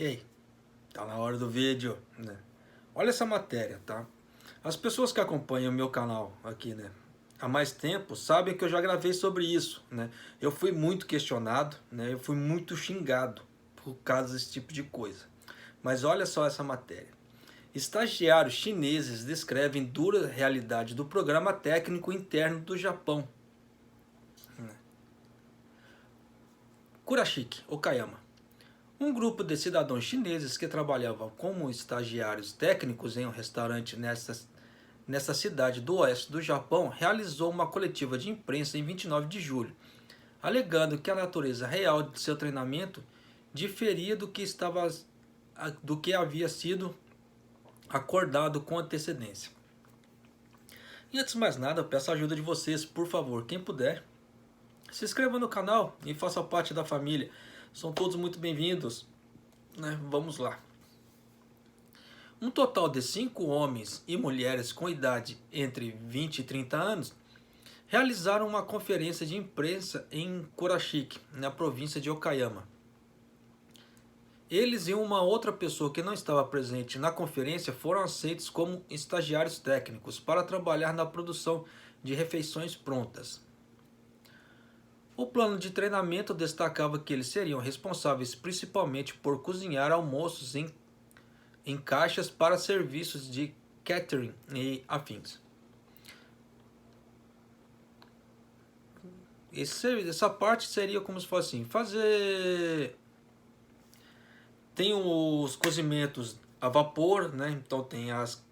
E aí, tá na hora do vídeo, né? Olha essa matéria, tá? As pessoas que acompanham o meu canal aqui, né, há mais tempo, sabem que eu já gravei sobre isso, né? Eu fui muito questionado, né? Eu fui muito xingado por causa desse tipo de coisa. Mas olha só essa matéria. Estagiários chineses descrevem dura realidade do programa técnico interno do Japão. Kurashiki, Okayama. Um grupo de cidadãos chineses que trabalhavam como estagiários técnicos em um restaurante nessa cidade do oeste do Japão realizou uma coletiva de imprensa em 29 de julho, alegando que a natureza real de seu treinamento diferia do que havia sido acordado com antecedência. E antes de mais nada, eu peço a ajuda de vocês, por favor, quem puder, se inscreva no canal e faça parte da família. São todos muito bem-vindos, né? Vamos lá. Um total de 5 homens e mulheres com idade entre 20 e 30 anos realizaram uma conferência de imprensa em Kurashiki, na província de Okayama. Eles e uma outra pessoa que não estava presente na conferência foram aceitos como estagiários técnicos para trabalhar na produção de refeições prontas. O plano de treinamento destacava que eles seriam responsáveis principalmente por cozinhar almoços em caixas para serviços de catering e afins. Essa parte seria como se fosse assim, tem os cozimentos a vapor, né? Então tem as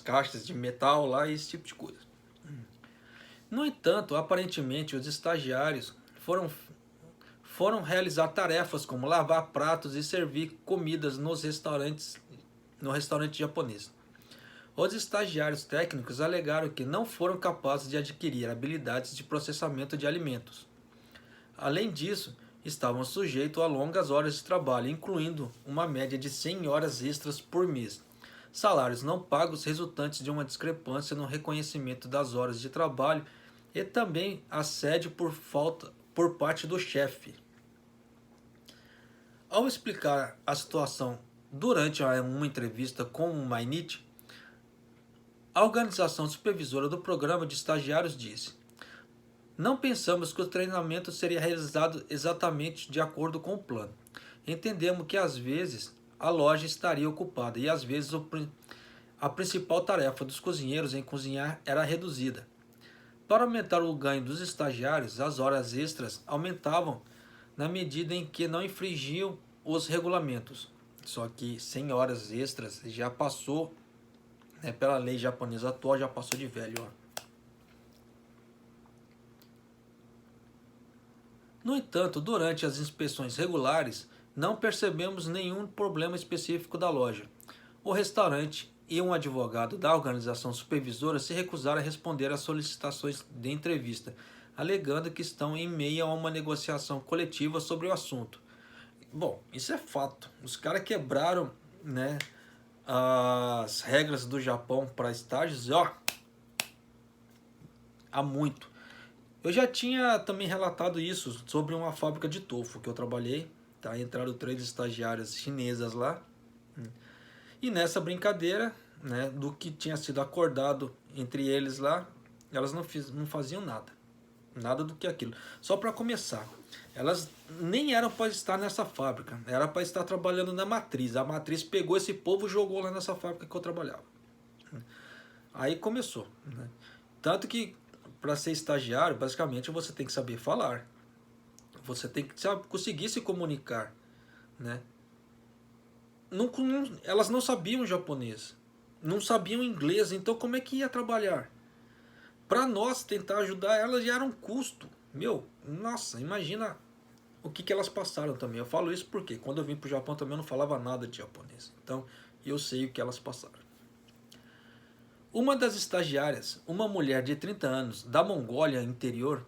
caixas de metal lá e esse tipo de coisa. No entanto, aparentemente os estagiários foram realizar tarefas como lavar pratos e servir comidas no restaurante japonês. Os estagiários técnicos alegaram que não foram capazes de adquirir habilidades de processamento de alimentos. Além disso, estavam sujeitos a longas horas de trabalho, incluindo uma média de 100 horas extras por mês, salários não pagos resultantes de uma discrepância no reconhecimento das horas de trabalho e também assédio por parte do chefe. Ao explicar a situação durante uma entrevista com o Mainichi, a organização supervisora do programa de estagiários disse: "Não pensamos que o treinamento seria realizado exatamente de acordo com o plano. Entendemos que às vezes a loja estaria ocupada e às vezes a principal tarefa dos cozinheiros em cozinhar era reduzida. Para aumentar o ganho dos estagiários, as horas extras aumentavam na medida em que não infringiam os regulamentos." Só que 100 horas extras já passou, né, pela lei japonesa atual, já passou de velho. Ó. No entanto, durante as inspeções regulares, não percebemos nenhum problema específico da loja. O restaurante e um advogado da organização supervisora se recusaram a responder às solicitações de entrevista, alegando que estão em meio a uma negociação coletiva sobre o assunto. Bom, isso é fato. Os caras quebraram, né, as regras do Japão para estágios, ó, há muito. Eu já tinha também relatado isso sobre uma fábrica de tofu que eu trabalhei, tá? Entraram 3 estagiárias chinesas lá. E nessa brincadeira, né, do que tinha sido acordado entre eles lá, elas não faziam nada. Nada do que aquilo. Só para começar, elas nem eram para estar nessa fábrica, era para estar trabalhando na matriz. A matriz pegou esse povo e jogou lá nessa fábrica que eu trabalhava. Aí começou, né? Tanto que para ser estagiário, basicamente você tem que saber falar. Você tem que conseguir se comunicar, né? Elas não sabiam japonês, não sabiam inglês, então como é que ia trabalhar? Para nós tentar ajudar elas já era um custo. Meu, nossa, imagina o que elas passaram também. Eu falo isso porque quando eu vim para o Japão também eu não falava nada de japonês. Então eu sei o que elas passaram. Uma das estagiárias, uma mulher de 30 anos, da Mongólia interior,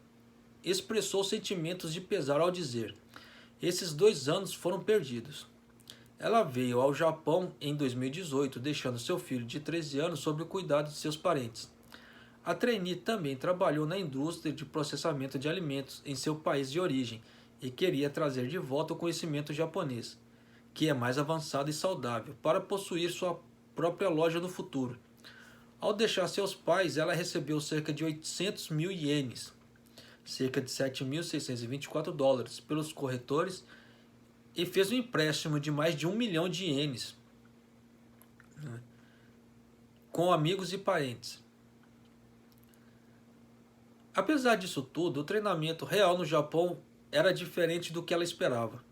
expressou sentimentos de pesar ao dizer: "Esses 2 anos foram perdidos." Ela veio ao Japão em 2018, deixando seu filho de 13 anos sob o cuidado de seus parentes. A trainee também trabalhou na indústria de processamento de alimentos em seu país de origem e queria trazer de volta o conhecimento japonês, que é mais avançada e saudável, para possuir sua própria loja no futuro. Ao deixar seus pais, ela recebeu cerca de 800 mil ienes, cerca de 7.624 dólares, pelos corretores e fez um empréstimo de mais de 1 milhão de ienes, né, com amigos e parentes. Apesar disso tudo, o treinamento real no Japão era diferente do que ela esperava.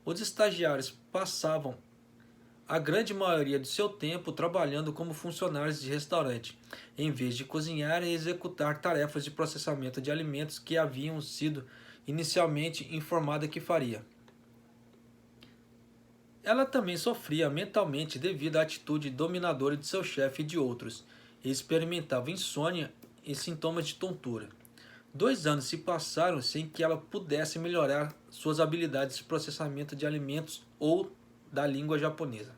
Os estagiários passavam a grande maioria do seu tempo trabalhando como funcionários de restaurante, em vez de cozinhar e executar tarefas de processamento de alimentos que haviam sido inicialmente informada que faria. Ela também sofria mentalmente devido à atitude dominadora de seu chefe e de outros, e experimentava insônia e sintomas de tontura. 2 anos se passaram sem que ela pudesse melhorar suas habilidades de processamento de alimentos ou da língua japonesa.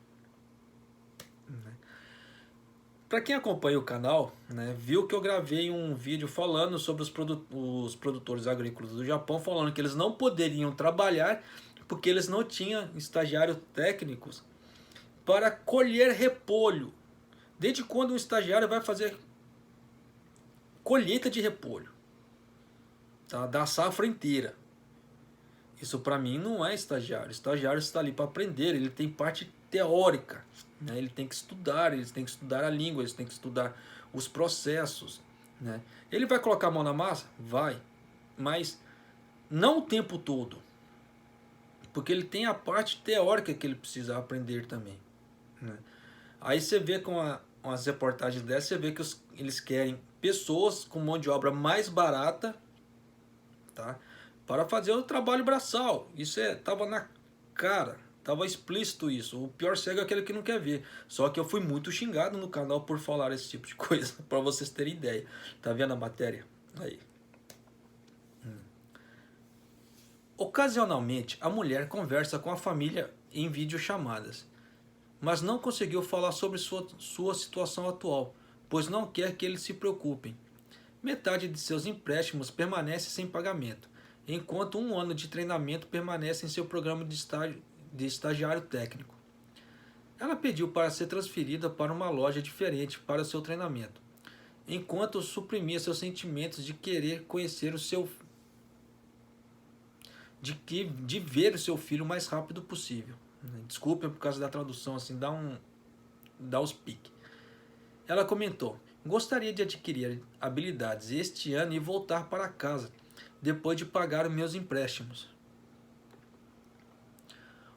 Para quem acompanha o canal, né, viu que eu gravei um vídeo falando sobre os produtores agrícolas do Japão, falando que eles não poderiam trabalhar porque eles não tinham estagiários técnicos para colher repolho. Desde quando um estagiário vai fazer colheita de repolho? Tá? Da safra inteira. Isso para mim não é estagiário. O estagiário está ali para aprender, ele tem parte teórica, né? Ele tem que estudar, eles têm que estudar a língua, eles têm que estudar os processos, né? Ele vai colocar a mão na massa? Vai, mas não o tempo todo, porque ele tem a parte teórica que ele precisa aprender também, né? Aí você vê com umas reportagens dessas, você vê que eles querem pessoas com mão de obra mais barata, tá? Para fazer o trabalho braçal. Isso estava na cara, estava explícito isso. O pior cego é aquele que não quer ver. Só que eu fui muito xingado no canal por falar esse tipo de coisa, para vocês terem ideia. Tá vendo a matéria? Aí. Ocasionalmente, a mulher conversa com a família em videochamadas, mas não conseguiu falar sobre sua situação atual, pois não quer que eles se preocupem. Metade de seus empréstimos permanece sem pagamento, enquanto 1 ano de treinamento permanece em seu programa de estagiário técnico. Ela pediu para ser transferida para uma loja diferente para seu treinamento, enquanto suprimia seus sentimentos de querer conhecer de ver o seu filho o mais rápido possível. Desculpem por causa da tradução, assim, dá os piques. Ela comentou: gostaria de adquirir habilidades este ano e voltar para casa, depois de pagar os meus empréstimos.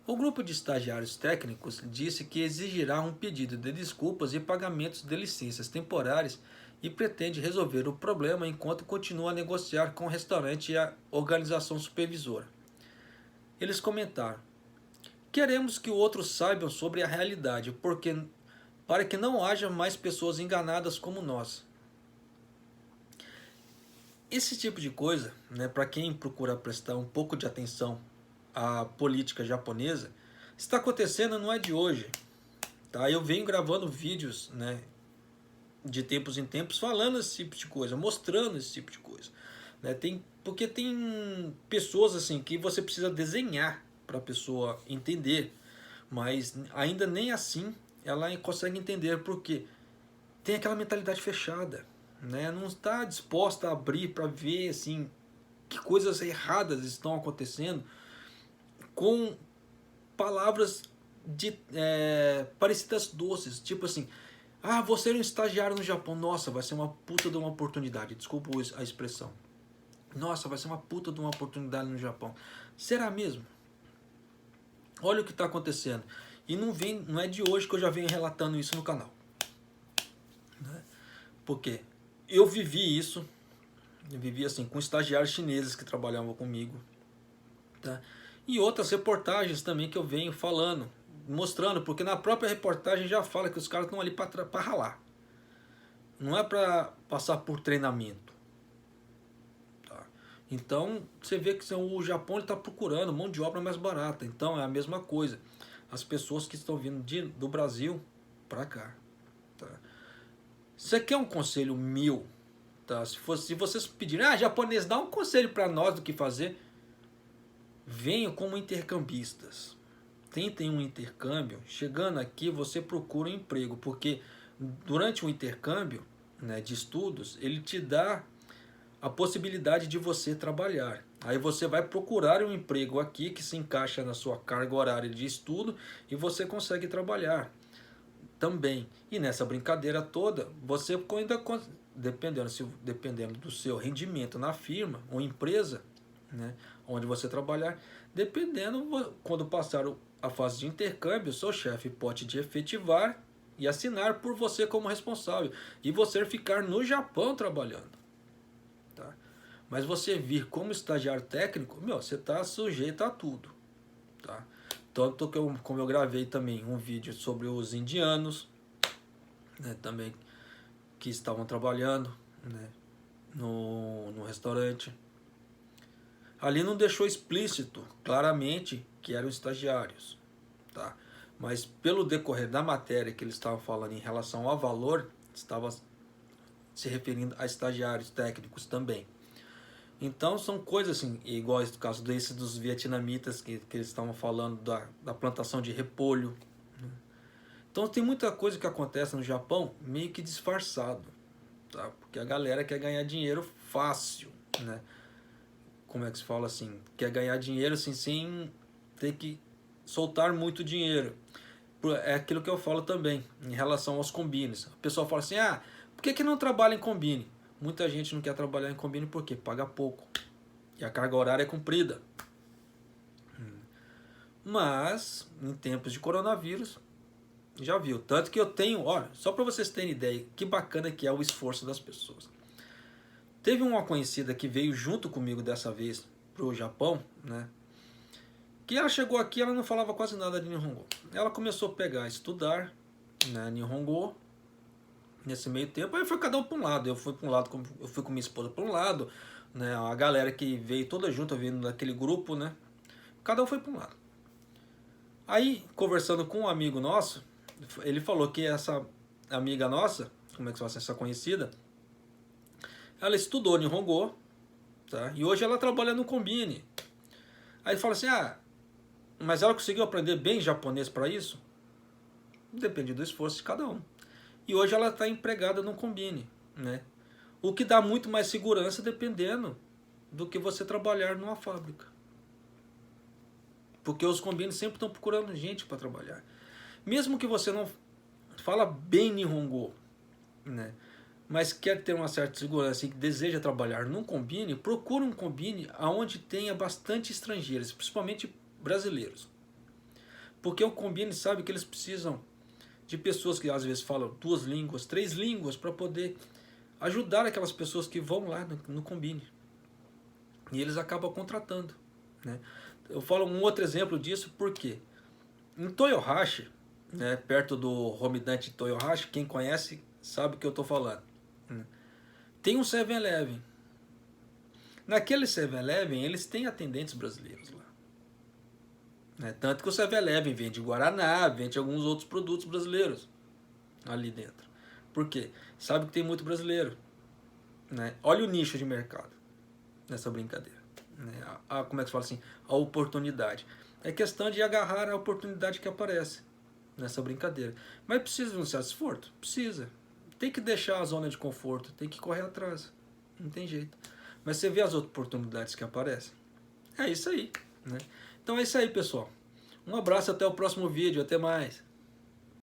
O grupo de estagiários técnicos disse que exigirá um pedido de desculpas e pagamentos de licenças temporárias e pretende resolver o problema enquanto continua a negociar com o restaurante e a organização supervisora. Eles comentaram: queremos que outros saibam sobre a realidade, para que não haja mais pessoas enganadas como nós. Esse tipo de coisa, né, para quem procura prestar um pouco de atenção à política japonesa, está acontecendo, não é de hoje. Tá? Eu venho gravando vídeos, né, de tempos em tempos falando esse tipo de coisa, mostrando esse tipo de coisa. Né? Porque tem pessoas assim que você precisa desenhar para a pessoa entender, mas ainda nem assim ela consegue entender, porque tem aquela mentalidade fechada, né? Não está disposta a abrir para ver assim que coisas erradas estão acontecendo com palavras parecidas doces, tipo assim: ah, você é um estagiário no Japão, nossa, vai ser uma puta de uma oportunidade, desculpa a expressão, nossa, vai ser uma puta de uma oportunidade no Japão. Será mesmo? Olha o que está acontecendo. E não é de hoje que eu já venho relatando isso no canal, né? Porque eu vivi isso, eu vivi assim com estagiários chineses que trabalhavam comigo, tá? E outras reportagens também que eu venho falando, mostrando, porque na própria reportagem já fala que os caras estão ali para ralar, não é para passar por treinamento. Então você vê que o Japão está procurando mão de obra mais barata. Então é a mesma coisa. As pessoas que estão vindo do Brasil para cá. Tá? Você quer um conselho meu? Tá? Se vocês pedirem, japonês, dá um conselho para nós do que fazer, venham como intercambistas. tentem um intercâmbio, chegando aqui você procura um emprego, porque durante o intercâmbio, né, de estudos, ele te dá a possibilidade de você trabalhar. Aí você vai procurar um emprego aqui que se encaixa na sua carga horária de estudo e você consegue trabalhar também. E nessa brincadeira toda, você ainda, dependendo do seu rendimento na firma ou empresa, né, onde você trabalhar, dependendo, quando passar a fase de intercâmbio, seu chefe pode te efetivar e assinar por você como responsável e você ficar no Japão trabalhando, tá? Mas você vir como estagiário técnico, meu, você está sujeito a tudo, tá? Tanto que como eu gravei também um vídeo sobre os indianos, né, também, que estavam trabalhando, né, no restaurante. Ali não deixou explícito, claramente, que eram estagiários, tá? Mas pelo decorrer da matéria que eles estavam falando em relação ao valor, estava se referindo a estagiários técnicos também. Então são coisas assim, igual no caso desse dos vietnamitas que eles estavam falando da plantação de repolho. Então tem muita coisa que acontece no Japão meio que disfarçado, tá? Porque a galera quer ganhar dinheiro fácil, né? Como é que se fala assim? Quer ganhar dinheiro assim, sem ter que soltar muito dinheiro. É aquilo que eu falo também em relação aos combines. O pessoal fala assim, ah, por que não trabalha em combine? Muita gente não quer trabalhar em combine porque paga pouco e a carga horária é comprida. Mas em tempos de coronavírus, já viu. Tanto que eu tenho, olha, só para vocês terem ideia, que bacana que é o esforço das pessoas. Teve uma conhecida que veio junto comigo dessa vez pro Japão, né? Que ela chegou aqui, ela não falava quase nada de Nihongo. Ela começou a pegar, estudar, né, Nihongo. Nesse meio tempo, aí foi cada um para um lado. Eu fui para um lado, eu fui com minha esposa para um lado, né? A galera que veio toda junta, vindo daquele grupo, né? Cada um foi para um lado. Aí, conversando com um amigo nosso, ele falou que essa amiga nossa, como é que se fala, essa conhecida, ela estudou Nihongo, tá? E hoje ela trabalha no Combine. Aí fala assim, ah, mas ela conseguiu aprender bem japonês para isso? Depende do esforço de cada um. E hoje ela está empregada no Combine, né? O que dá muito mais segurança dependendo do que você trabalhar numa fábrica. Porque os Combines sempre estão procurando gente para trabalhar. Mesmo que você não fala bem Nihongo, né? Mas quer ter uma certa segurança e deseja trabalhar num Combine, procure um Combine onde tenha bastante estrangeiros, principalmente brasileiros. Porque o Combine sabe que eles precisam de pessoas que às vezes falam 2 línguas, 3 línguas, para poder ajudar aquelas pessoas que vão lá no Combine. E eles acabam contratando, né? Eu falo um outro exemplo disso porque em Toyohashi, né, perto do Homidante Toyohashi, quem conhece sabe o que eu estou falando, né? Tem um 7-Eleven. Naquele 7-Eleven eles têm atendentes brasileiros lá, né? Tanto que o 7-Eleven vende Guaraná, vende alguns outros produtos brasileiros ali dentro. Por quê? Sabe que tem muito brasileiro, né? Olha o nicho de mercado nessa brincadeira, né? Como é que se fala assim? A oportunidade. É questão de agarrar a oportunidade que aparece nessa brincadeira. Mas precisa de um certo esforço? Precisa. Tem que deixar a zona de conforto, tem que correr atrás. Não tem jeito. Mas você vê as oportunidades que aparecem. É isso aí, né? Então é isso aí, pessoal. Um abraço, até o próximo vídeo. Até mais.